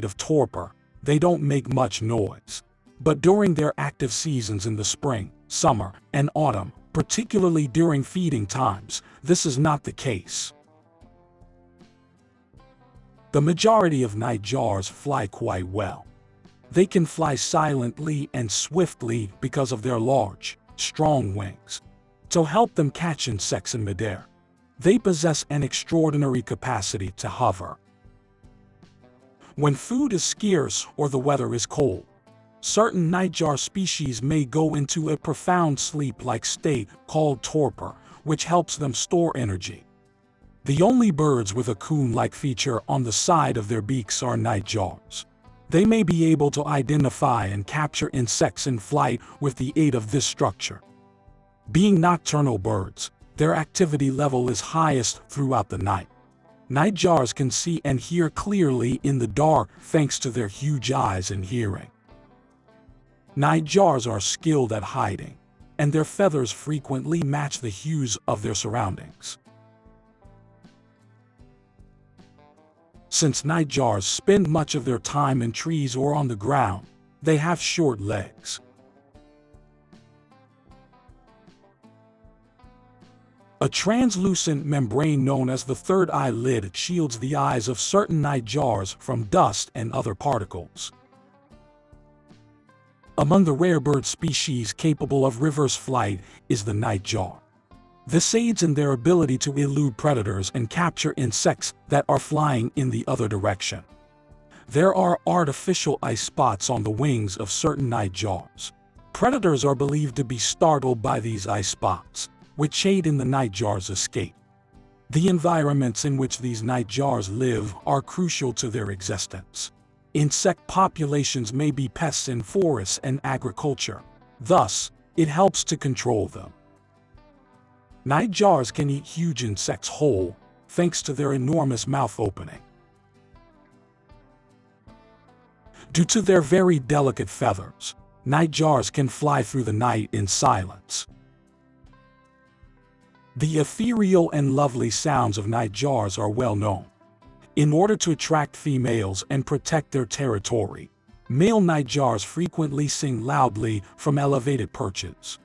of torpor, they don't make much noise. But during their active seasons in the spring, summer, and autumn, particularly during feeding times, this is not the case. The majority of nightjars fly quite well. They can fly silently and swiftly because of their large, strong wings. To help them catch insects in midair, they possess an extraordinary capacity to hover. When food is scarce or the weather is cold, certain nightjar species may go into a profound sleep-like state called torpor, which helps them store energy. The only birds with a coon-like feature on the side of their beaks are nightjars. They may be able to identify and capture insects in flight with the aid of this structure. Being nocturnal birds, their activity level is highest throughout the night. Nightjars can see and hear clearly in the dark thanks to their huge eyes and hearing. Nightjars are skilled at hiding, and their feathers frequently match the hues of their surroundings. Since nightjars spend much of their time in trees or on the ground, they have short legs. A translucent membrane known as the third eyelid shields the eyes of certain nightjars from dust and other particles. Among the rare bird species capable of reverse flight is the nightjar. This aids in their ability to elude predators and capture insects that are flying in the other direction. There are artificial eye spots on the wings of certain nightjars. Predators are believed to be startled by these eye spots, which aid in the nightjar's escape. The environments in which these nightjars live are crucial to their existence. Insect populations may be pests in forests and agriculture. Thus, it helps to control them. Nightjars can eat huge insects whole, thanks to their enormous mouth opening. Due to their very delicate feathers, nightjars can fly through the night in silence. The ethereal and lovely sounds of nightjars are well known. In order to attract females and protect their territory, male nightjars frequently sing loudly from elevated perches.